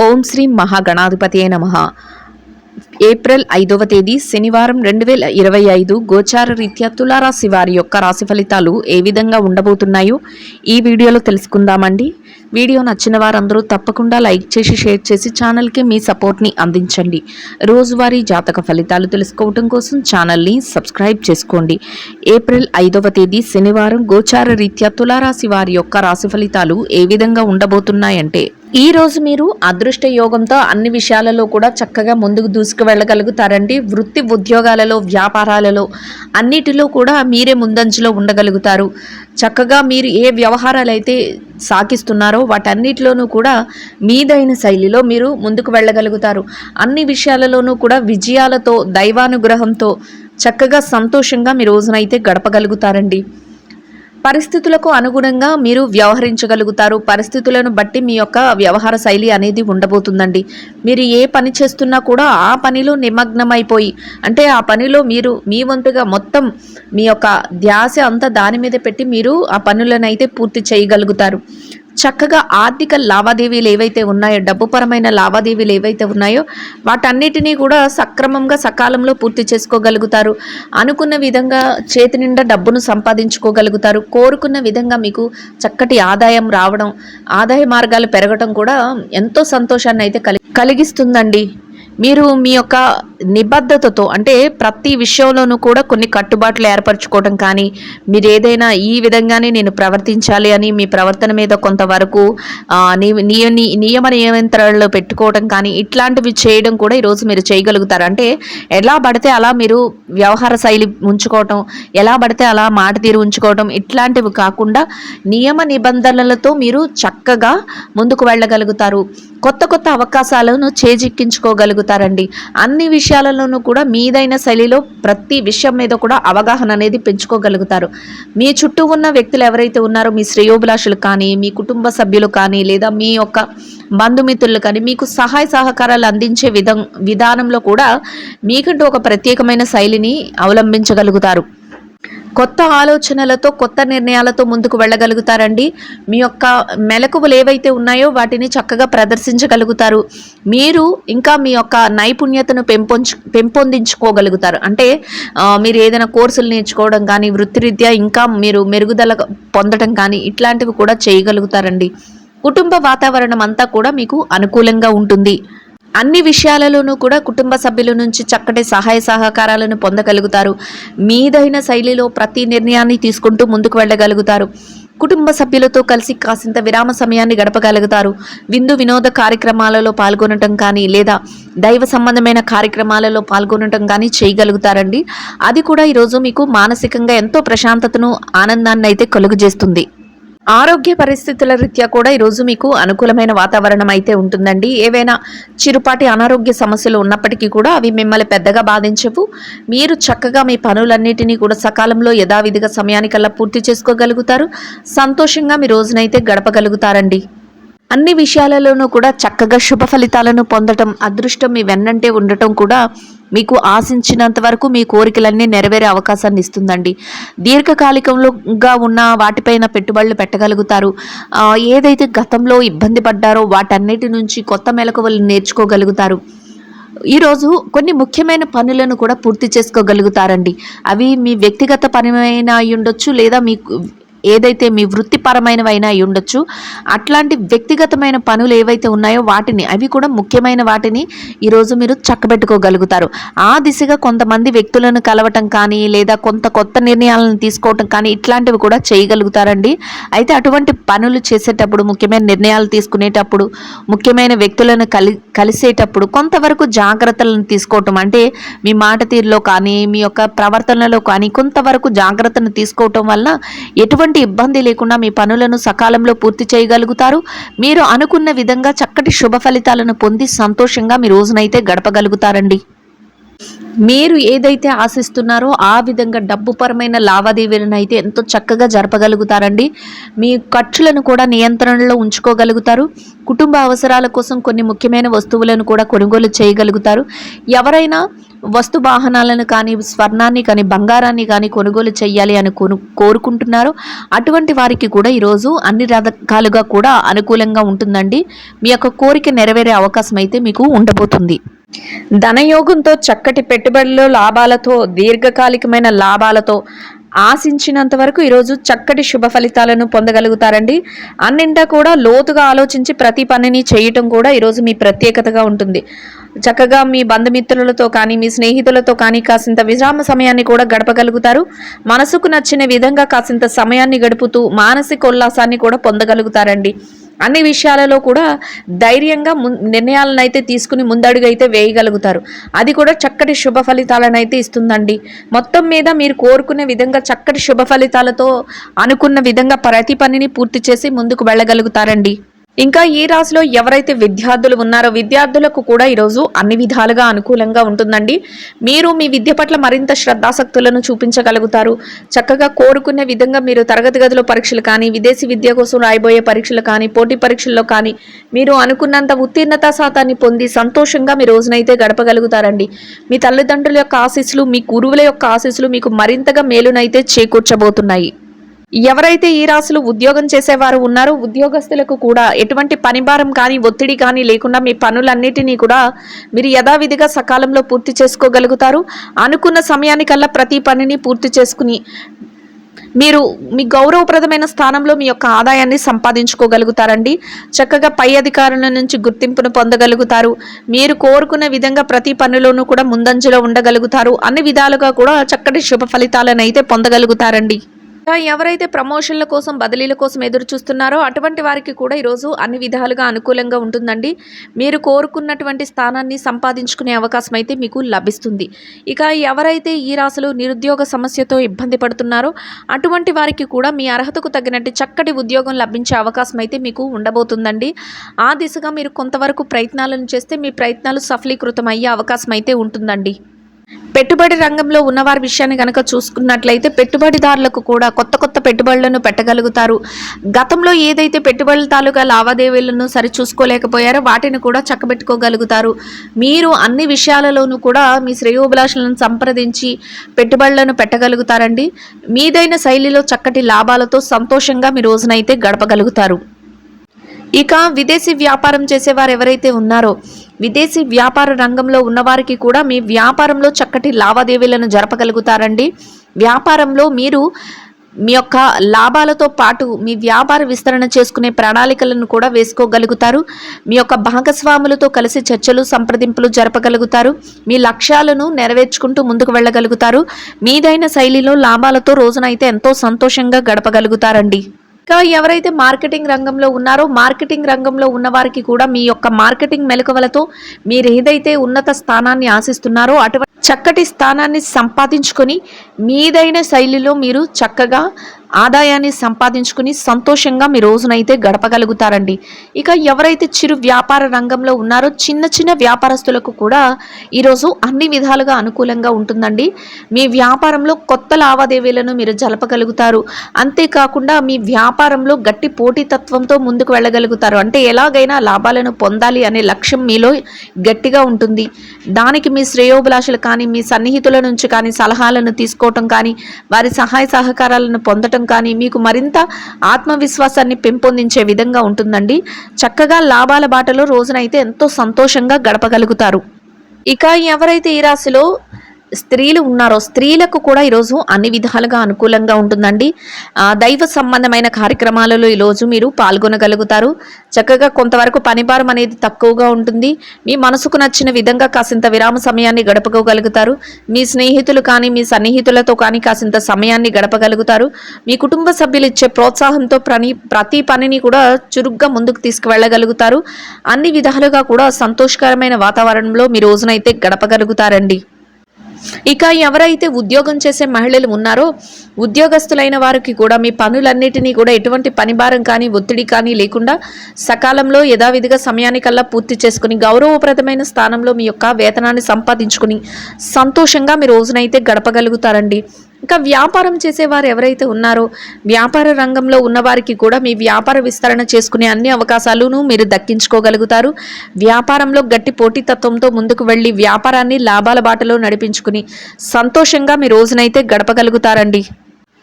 ఓం శ్రీ మహాగణాధిపతియే నమః. ఏప్రిల్ 5వ తేదీ శనివారం 2025 గోచార రీత్యా తులారాశి వారి యొక్క రాశి ఫలితాలు ఏ విధంగా ఉండబోతున్నాయో ఈ వీడియోలో తెలుసుకుందామండి. వీడియో నచ్చిన వారందరూ తప్పకుండా లైక్ చేసి షేర్ చేసి ఛానల్కి మీ సపోర్ట్ని అందించండి. రోజువారీ జాతక ఫలితాలు తెలుసుకోవడం కోసం ఛానల్ని సబ్స్క్రైబ్ చేసుకోండి. ఏప్రిల్ 5వ తేదీ శనివారం గోచార రీత్యా తులారాశి వారి యొక్క రాశి ఫలితాలు ఏ విధంగా ఉండబోతున్నాయంటే, ఈ రోజు మీరు అదృష్ట యోగంతో అన్ని విషయాలలో కూడా చక్కగా ముందుకు దూసుకు వెళ్ళగలుగుతారండి. వృత్తి ఉద్యోగాలలో, వ్యాపారాలలో అన్నిటిలో కూడా మీరే ముందంజలో ఉండగలుగుతారు. చక్కగా మీరు ఏ వ్యవహారాలు అయితే సాగిస్తున్నారో వాటన్నిటిలోనూ కూడా మీదైన శైలిలో మీరు ముందుకు వెళ్ళగలుగుతారు. అన్ని విషయాలలోనూ కూడా విజయాలతో, దైవానుగ్రహంతో చక్కగా సంతోషంగా మీ రోజునైతే గడపగలుగుతారండి. పరిస్థితులకు అనుగుణంగా మీరు వ్యవహరించగలుగుతారు. పరిస్థితులను బట్టి మీ యొక్క వ్యవహార శైలి అనేది ఉండబోతుందండి. మీరు ఏ పని చేస్తున్నా కూడా ఆ పనిలో నిమగ్నమైపోయి, అంటే ఆ పనిలో మీరు మీ వంతుగా మొత్తం మీ యొక్క ధ్యాస అంతా దాని మీద పెట్టి మీరు ఆ పనులను అయితే పూర్తి చేయగలుగుతారు. చక్కగా ఆర్థిక లావాదేవీలు ఏవైతే ఉన్నాయో, డబ్బుపరమైన లావాదేవీలు ఏవైతే ఉన్నాయో వాటన్నిటినీ కూడా సక్రమంగా సకాలంలో పూర్తి చేసుకోగలుగుతారు. అనుకున్న విధంగా చేతి నిండా డబ్బును సంపాదించుకోగలుగుతారు. కోరుకున్న విధంగా మీకు చక్కటి ఆదాయం రావడం, ఆదాయ మార్గాలు పెరగడం కూడా ఎంతో సంతోషాన్ని అయితే కలిగిస్తుందండి. మీరు మీ యొక్క నిబద్ధతతో, అంటే ప్రతి విషయంలోనూ కూడా కొన్ని కట్టుబాట్లు ఏర్పరచుకోవడం కానీ, మీరు ఏదైనా ఈ విధంగానే నేను ప్రవర్తించాలి అని మీ ప్రవర్తన మీద కొంతవరకు నియమ నియంత్రణలో పెట్టుకోవడం కానీ ఇట్లాంటివి చేయడం కూడా ఈరోజు మీరు చేయగలుగుతారు. అంటే ఎలా పడితే అలా మీరు వ్యవహార శైలి ఉంచుకోవటం, ఎలా పడితే అలా మాట తీరు ఉంచుకోవటం ఇట్లాంటివి కాకుండా నియమ నిబంధనలతో మీరు చక్కగా ముందుకు వెళ్ళగలుగుతారు. కొత్త కొత్త అవకాశాలను చేజిక్కించుకోగలుగుతారండి. అన్ని విషయాలలోనూ కూడా మీదైన శైలిలో ప్రతి విషయం మీద కూడా అవగాహన అనేది పెంచుకోగలుగుతారు. మీ చుట్టూ ఉన్న వ్యక్తులు ఎవరైతే ఉన్నారో, మీ శ్రేయోభిలాషులు కానీ, మీ కుటుంబ సభ్యులు కానీ, లేదా మీ యొక్క బంధుమిత్రులు కానీ మీకు సహాయ సహకారాలు అందించే విధానంలో కూడా మీకంటూ ఒక ప్రత్యేకమైన శైలిని అవలంబించగలుగుతారు. కొత్త ఆలోచనలతో, కొత్త నిర్ణయాలతో ముందుకు వెళ్ళగలుగుతారండి. మీ యొక్క మెలకువలు ఏవైతే ఉన్నాయో వాటిని చక్కగా ప్రదర్శించగలుగుతారు. మీరు ఇంకా మీ యొక్క నైపుణ్యతను పెంపొందించుకోగలుగుతారు. అంటే మీరు ఏదైనా కోర్సులు నేర్చుకోవడం కానీ, వృత్తిరీత్యా ఇంకా మీరు మెరుగుదల పొందడం కానీ ఇట్లాంటివి కూడా చేయగలుగుతారండి. కుటుంబ వాతావరణం అంతా కూడా మీకు అనుకూలంగా ఉంటుంది. అన్ని విషయాలలోనూ కూడా కుటుంబ సభ్యుల నుంచి చక్కటి సహాయ సహకారాలను పొందగలుగుతారు. మీదైన శైలిలో ప్రతి నిర్ణయాన్ని తీసుకుంటూ ముందుకు వెళ్ళగలుగుతారు. కుటుంబ సభ్యులతో కలిసి కాసింత విరామ సమయాన్ని గడపగలుగుతారు. విందు వినోద కార్యక్రమాలలో పాల్గొనటం కానీ, లేదా దైవ సంబంధమైన కార్యక్రమాలలో పాల్గొనటం కానీ చేయగలుగుతారండి. అది కూడా ఈరోజు మీకు మానసికంగా ఎంతో ప్రశాంతతను, ఆనందాన్ని అయితే కలుగజేస్తుంది. ఆరోగ్య పరిస్థితుల రీత్యా కూడా ఈరోజు మీకు అనుకూలమైన వాతావరణం అయితే ఉంటుందండి. ఏవైనా చిరుపాటి అనారోగ్య సమస్యలు ఉన్నప్పటికీ కూడా అవి మిమ్మల్ని పెద్దగా బాధించవు. మీరు చక్కగా మీ పనులన్నిటినీ కూడా సకాలంలో యథావిధిగా సమయానికల్లా పూర్తి చేసుకోగలుగుతారు. సంతోషంగా మీ రోజునైతే గడపగలుగుతారండి. అన్ని విషయాలలోనూ కూడా చక్కగా శుభ ఫలితాలను పొందటం, అదృష్టం మీ వెన్నంటే ఉండటం కూడా మీకు ఆశించినంత వరకు మీ కోరికలన్నీ నెరవేరే అవకాశాన్ని ఇస్తుందండి. దీర్ఘకాలికంలోగా ఉన్న వాటిపైన పెట్టుబడులు పెట్టగలుగుతారు. ఏదైతే గతంలో ఇబ్బంది పడ్డారో వాటన్నిటి నుంచి కొత్త మెలకువలు నేర్చుకోగలుగుతారు. ఈరోజు కొన్ని ముఖ్యమైన పనులను కూడా పూర్తి చేసుకోగలుగుతారండి. అవి మీ వ్యక్తిగత పరమైన అయి ఉండొచ్చు, లేదా మీకు ఏదైతే మీ వృత్తిపరమైనవైనా అయి ఉండొచ్చు. అట్లాంటి వ్యక్తిగతమైన పనులు ఏవైతే ఉన్నాయో వాటిని, అవి కూడా ముఖ్యమైన వాటిని ఈరోజు మీరు చక్కబెట్టుకోగలుగుతారు. ఆ దిశగా కొంతమంది వ్యక్తులను కలవటం కానీ, లేదా కొత్త నిర్ణయాలను తీసుకోవటం కానీ ఇట్లాంటివి కూడా చేయగలుగుతారండి. అయితే అటువంటి పనులు చేసేటప్పుడు, ముఖ్యమైన నిర్ణయాలు తీసుకునేటప్పుడు, ముఖ్యమైన వ్యక్తులను కలిసేటప్పుడు కొంతవరకు జాగ్రత్తలను తీసుకోవటం, అంటే మీ మాట తీరులో కానీ, మీ యొక్క ప్రవర్తనలో కానీ కొంతవరకు జాగ్రత్తను తీసుకోవటం వల్ల ఎటువంటి ఇబ్బంది లేకుండా మీ పనులను సకాలంలో పూర్తి చేయగలుగుతారు. మీరు అనుకున్న విధంగా చక్కటి శుభ ఫలితాలను పొంది సంతోషంగా మీ రోజునైతే గడపగలుగుతారండి. మీరు ఏదైతే ఆశిస్తున్నారో ఆ విధంగా డబ్బుపరమైన లావాదేవీలను అయితే ఎంతో చక్కగా జరపగలుగుతారండి. మీ ఖర్చులను కూడా నియంత్రణలో ఉంచుకోగలుగుతారు. కుటుంబ అవసరాల కోసం కొన్ని ముఖ్యమైన వస్తువులను కూడా కొనుగోలు చేయగలుగుతారు. ఎవరైనా వస్తు వాహనాలను కానీ, స్వర్ణాన్ని కానీ, బంగారాన్ని కానీ కొనుగోలు చేయాలి అని కోరుకుంటున్నారో అటువంటి వారికి కూడా ఈరోజు అన్ని రకాలుగా కూడా అనుకూలంగా ఉంటుందండి. మీ యొక్క కోరిక నెరవేరే అవకాశం అయితే మీకు ఉండబోతుంది. ధనయోగంతో, చక్కటి పెట్టుబడుల లాభాలతో, దీర్ఘకాలికమైన లాభాలతో ఆశించినంత వరకు ఈరోజు చక్కటి శుభ ఫలితాలను పొందగలుగుతారండి. అన్నింటా కూడా లోతుగా ఆలోచించి ప్రతి పనిని చేయటం కూడా ఈరోజు మీ ప్రత్యేకతగా ఉంటుంది. చక్కగా మీ బంధుమిత్రులతో కానీ, మీ స్నేహితులతో కానీ కాసింత విశ్రామ సమయాన్ని కూడా గడపగలుగుతారు. మనసుకు నచ్చిన విధంగా కాసింత సమయాన్ని గడుపుతూ మానసిక ఉల్లాసాన్ని కూడా పొందగలుగుతారండి. అన్ని విషయాలలో కూడా ధైర్యంగా నిర్ణయాలను అయితే తీసుకుని ముందడుగు అయితే వేయగలుగుతారు. అది కూడా చక్కటి శుభ ఫలితాలను అయితే ఇస్తుందండి. మొత్తం మీద మీరు కోరుకునే విధంగా చక్కటి శుభ ఫలితాలతో అనుకున్న విధంగా ప్రతి పనిని పూర్తి చేసి ముందుకు వెళ్ళగలుగుతారండి. ఇంకా ఈ రాశిలో ఎవరైతే విద్యార్థులు ఉన్నారో విద్యార్థులకు కూడా ఈరోజు అన్ని విధాలుగా అనుకూలంగా ఉంటుందండి. మీరు మీ విద్య పట్ల మరింత శ్రద్ధాసక్తులను చూపించగలుగుతారు. చక్కగా కోరుకునే విధంగా మీరు తరగతి గదిలో పరీక్షలు కానీ, విదేశీ విద్య కోసం రాయబోయే పరీక్షలు కానీ, పోటీ పరీక్షల్లో కానీ మీరు అనుకున్నంత ఉత్తీర్ణత శాతాన్ని పొంది సంతోషంగా మీ రోజునైతే గడపగలుగుతారండి. మీ తల్లిదండ్రుల యొక్క ఆశీస్సులు, మీ గురువుల యొక్క ఆశీస్సులు మీకు మరింతగా మేలునైతే చేకూర్చబోతున్నాయి. ఎవరైతే ఈ రాశిలో ఉద్యోగం చేసేవారు ఉన్నారో ఉద్యోగస్తులకు కూడా ఎటువంటి పనిభారం కానీ, ఒత్తిడి కానీ లేకుండా మీ పనులన్నిటినీ కూడా మీరు యథావిధిగా సకాలంలో పూర్తి చేసుకోగలుగుతారు. అనుకున్న సమయానికల్లా ప్రతి పనిని పూర్తి చేసుకుని మీరు మీ గౌరవప్రదమైన స్థానంలో మీ యొక్క ఆదాయాన్ని సంపాదించుకోగలుగుతారండి. చక్కగా పై అధికారుల నుంచి గుర్తింపును పొందగలుగుతారు. మీరు కోరుకున్న విధంగా ప్రతి పనిలోనూ కూడా ముందంజలో ఉండగలుగుతారు. అన్ని విధాలుగా కూడా చక్కటి శుభ ఫలితాలను అయితే పొందగలుగుతారండి. ఎవరైతే ప్రమోషన్ల కోసం, బదిలీల కోసం ఎదురు చూస్తున్నారో అటువంటి వారికి కూడా ఈరోజు అన్ని విధాలుగా అనుకూలంగా ఉంటుందండి. మీరు కోరుకున్నటువంటి స్థానాన్ని సంపాదించుకునే అవకాశం అయితే మీకు లభిస్తుంది. ఇక ఎవరైతే ఈ రాశిలో నిరుద్యోగ సమస్యతో ఇబ్బంది పడుతున్నారో అటువంటి వారికి కూడా మీ అర్హతకు తగినట్టు చక్కటి ఉద్యోగం లభించే అవకాశం అయితే మీకు ఉండబోతుందండి. ఆ దిశగా మీరు కొంతవరకు ప్రయత్నాలను చేస్తే మీ ప్రయత్నాలు సఫలీకృతం అయ్యే అవకాశం అయితే ఉంటుందండి. పెట్టుబడి రంగంలో ఉన్నవారి విషయాన్ని కనుక చూసుకున్నట్లయితే పెట్టుబడిదారులకు కూడా కొత్త కొత్త పెట్టుబడులను పెట్టగలుగుతారు. గతంలో ఏదైతే పెట్టుబడుల తాలూకా లావాదేవీలను సరిచూసుకోలేకపోయారో వాటిని కూడా చక్కబెట్టుకోగలుగుతారు. మీరు అన్ని విషయాలలోనూ కూడా మీ శ్రేయోభిలాషులను సంప్రదించి పెట్టుబడులను పెట్టగలుగుతారండి. మీదైన శైలిలో చక్కటి లాభాలతో సంతోషంగా మీ రోజునైతే గడపగలుగుతారు. ఇక విదేశీ వ్యాపారం చేసేవారు ఎవరైతే ఉన్నారో విదేశీ వ్యాపార రంగంలో ఉన్నవారికి కూడా మీ వ్యాపారంలో చక్కటి లావాదేవీలను జరపగలుగుతారండి. వ్యాపారంలో మీరు మీ యొక్క లాభాలతో పాటు మీ వ్యాపార విస్తరణ చేసుకునే ప్రణాళికలను కూడా వేసుకోగలుగుతారు. మీ యొక్క భాగస్వాములతో కలిసి చర్చలు, సంప్రదింపులు జరపగలుగుతారు. మీ లక్ష్యాలను నెరవేర్చుకుంటూ ముందుకు వెళ్ళగలుగుతారు. మీదైన శైలిలో లాభాలతో రోజునైతే ఎంతో సంతోషంగా గడపగలుగుతారండి. ఇంకా ఎవరైతే మార్కెటింగ్ రంగంలో ఉన్నారో మార్కెటింగ్ రంగంలో ఉన్నవారికి కూడా మీ యొక్క మార్కెటింగ్ మెలకువలతో మీరు ఏదైతే ఉన్నత స్థానాన్ని ఆశిస్తున్నారో అటువంటి చక్కటి స్థానాన్ని సంపాదించుకొని మీదైన శైలిలో మీరు చక్కగా ఆదాయాన్ని సంపాదించుకుని సంతోషంగా మీ రోజునైతే గడపగలుగుతారండి. ఇక ఎవరైతే చిరు వ్యాపార రంగంలో ఉన్నారో చిన్న చిన్న వ్యాపారస్తులకు కూడా ఈరోజు అన్ని విధాలుగా అనుకూలంగా ఉంటుందండి. మీ వ్యాపారంలో కొత్త లావాదేవీలను మీరు జలపగలుగుతారు. అంతేకాకుండా మీ వ్యాపారంలో గట్టి పోటీతత్వంతో ముందుకు వెళ్ళగలుగుతారు. అంటే ఎలాగైనా లాభాలను పొందాలి అనే లక్ష్యం మీలో గట్టిగా ఉంటుంది. దానికి మీ శ్రేయోభిలాషులు కానీ, మీ సన్నిహితుల నుంచి కానీ సలహాలను తీసుకోవటం కానీ, వారి సహాయ సహకారాలను పొందటం కానీ మీకు మరింత ఆత్మవిశ్వాసాన్ని పెంపొందించే విధంగా ఉంటుందండి. చక్కగా లాభాల బాటలో రోజునైతే ఎంతో సంతోషంగా గడపగలుగుతారు. ఇక ఎవరైతే ఈ రాశిలో స్త్రీలు ఉన్నారో స్త్రీలకు కూడా ఈరోజు అన్ని విధాలుగా అనుకూలంగా ఉంటుందండి. దైవ సంబంధమైన కార్యక్రమాలలో ఈరోజు మీరు పాల్గొనగలుగుతారు. చక్కగా కొంతవరకు పనిభారం అనేది తక్కువగా ఉంటుంది. మీ మనసుకు నచ్చిన విధంగా కాసింత విరామ సమయాన్ని గడపగలుగుతారు. మీ స్నేహితులు కానీ, మీ సన్నిహితులతో కానీ కాసింత సమయాన్ని గడపగలుగుతారు. మీ కుటుంబ సభ్యులు ఇచ్చే ప్రోత్సాహంతో ప్రతి పనిని కూడా చురుగ్గా ముందుకు తీసుకువెళ్ళగలుగుతారు. అన్ని విధాలుగా కూడా సంతోషకరమైన వాతావరణంలో మీ రోజునైతే గడపగలుగుతారండి. ఇక ఎవరైతే ఉద్యోగం చేసే మహిళలు ఉన్నారో ఉద్యోగస్తులైన వారికి కూడా మీ పనులన్నిటినీ కూడా ఎటువంటి పని భారం కానీ ఒత్తిడి కానీ లేకుండా సకాలంలో యథావిధిగా సమయానికల్లా పూర్తి చేసుకుని గౌరవప్రదమైన స్థానంలో మీ యొక్క వేతనాన్ని సంపాదించుకుని సంతోషంగా మీ రోజునైతే గడపగలుగుతారండి. ఇంకా వ్యాపారం చేసేవారు ఎవరైతే ఉన్నారో వ్యాపార రంగంలో ఉన్నవారికి కూడా మీ వ్యాపార విస్తరణ చేసుకునే అన్ని అవకాశాలను మీరు దక్కించుకోగలుగుతారు. వ్యాపారంలో గట్టి పోటీతత్వంతో ముందుకు వెళ్ళి వ్యాపారాన్ని లాభాల బాటలో నడిపించుకుని సంతోషంగా మీ రోజునైతే గడపగలుగుతారండి.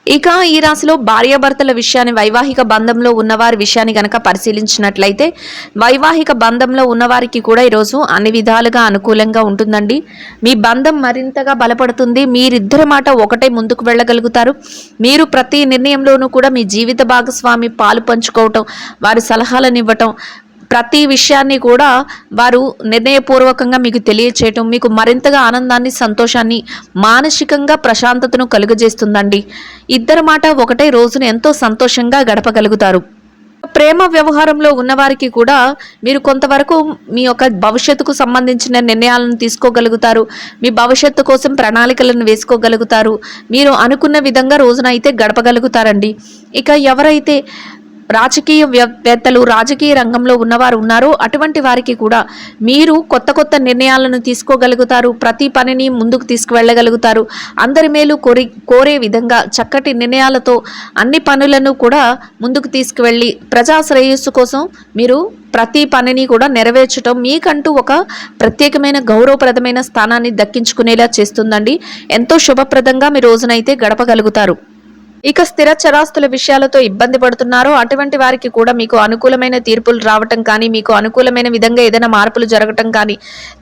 ఇక ఈ రాశిలో భార్యాభర్తల విషయాన్ని వైవాహిక బంధంలో ఉన్నవారి విషయాన్ని గనక పరిశీలించినట్లయితే వైవాహిక బంధంలో ఉన్నవారికి కూడా ఈరోజు అన్ని విధాలుగా అనుకూలంగా ఉంటుందండి. మీ బంధం మరింతగా బలపడుతుంది. మీరిద్దరి మాట ఒకటే ముందుకు వెళ్ళగలుగుతారు. మీరు ప్రతి నిర్ణయంలోనూ కూడా మీ జీవిత భాగస్వామి పాలు పంచుకోవటం, వారి సలహాలను ఇవ్వటం, ప్రతి విషయాన్ని కూడా వారు నిర్ణయపూర్వకంగా మీకు తెలియచేయటం మీకు మరింతగా ఆనందాన్ని, సంతోషాన్ని, మానసికంగా ప్రశాంతతను కలుగజేస్తుందండి. ఇద్దరి మాట ఒకటే రోజును ఎంతో సంతోషంగా గడపగలుగుతారు. ప్రేమ వ్యవహారంలో ఉన్నవారికి కూడా మీరు కొంతవరకు మీ యొక్క భవిష్యత్తుకు సంబంధించిన నిర్ణయాలను తీసుకోగలుగుతారు. మీ భవిష్యత్తు కోసం ప్రణాళికలను వేసుకోగలుగుతారు. మీరు అనుకున్న విధంగా రోజున అయితే గడపగలుగుతారండి. ఇక ఎవరైతే రాజకీయవేత్తలు, రాజకీయ రంగంలో ఉన్నవారు ఉన్నారో అటువంటి వారికి కూడా మీరు కొత్త కొత్త నిర్ణయాలను తీసుకోగలుగుతారు. ప్రతి పనిని ముందుకు తీసుకువెళ్ళగలుగుతారు. అందరి మేలు కోరే విధంగా చక్కటి నిర్ణయాలతో అన్ని పనులను కూడా ముందుకు తీసుకువెళ్ళి ప్రజా శ్రేయస్సు కోసం మీరు ప్రతి పనిని కూడా నెరవేర్చడం మీకంటూ ఒక ప్రత్యేకమైన గౌరవప్రదమైన స్థానాన్ని దక్కించుకునేలా చేస్తుందండి. ఎంతో శుభప్రదంగా మీ రోజునైతే గడపగలుగుతారు. ఇక స్థిర చరాస్తుల విషయాలతో ఇబ్బంది పడుతున్నారో అటువంటి వారికి కూడా మీకు అనుకూలమైన తీర్పులు రావటం కానీ, మీకు అనుకూలమైన విధంగా ఏదైనా మార్పులు జరగటం కానీ,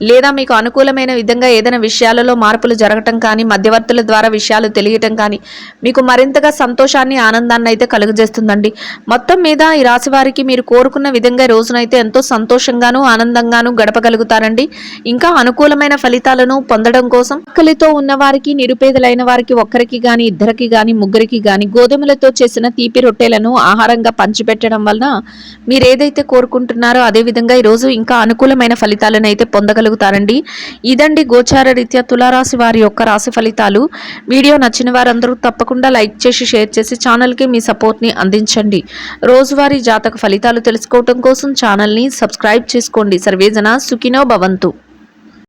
లేదా మీకు అనుకూలమైన విధంగా ఏదైనా విషయాలలో మార్పులు జరగటం కానీ, మధ్యవర్తుల ద్వారా విషయాలు తెలియటం కానీ మీకు మరింతగా సంతోషాన్ని, ఆనందాన్ని అయితే కలుగజేస్తుందండి. మొత్తం మీద ఈ రాశి వారికి మీరు కోరుకున్న విధంగా రోజునైతే ఎంతో సంతోషంగాను, ఆనందంగాను గడపగలుగుతారండి. ఇంకా అనుకూలమైన ఫలితాలను పొందడం కోసం ఆకలితో ఉన్న వారికి, నిరుపేదలైన వారికి ఒక్కరికి కానీ, ఇద్దరికి కానీ, ముగ్గురికి కానీ గోధుమలతో చేసిన తీపి రొట్టెలను ఆహారంగా పంచిపెట్టడం వలన మీరు ఏదైతే కోరుకుంటున్నారో అదే విధంగా ఈరోజు ఇంకా అనుకూలమైన ఫలితాలను అయితే పొందగలుగుతారండి. ఇదండి గోచార రీత్యా తులారాశి వారి యొక్క రాశి ఫలితాలు. వీడియో నచ్చిన వారందరూ తప్పకుండా లైక్ చేసి, షేర్ చేసి ఛానల్కి మీ సపోర్ట్ని అందించండి. రోజువారీ జాతక ఫలితాలు తెలుసుకోవడం కోసం ఛానల్ని సబ్స్క్రైబ్ చేసుకోండి. సర్వేజన సుఖినో భవంతు.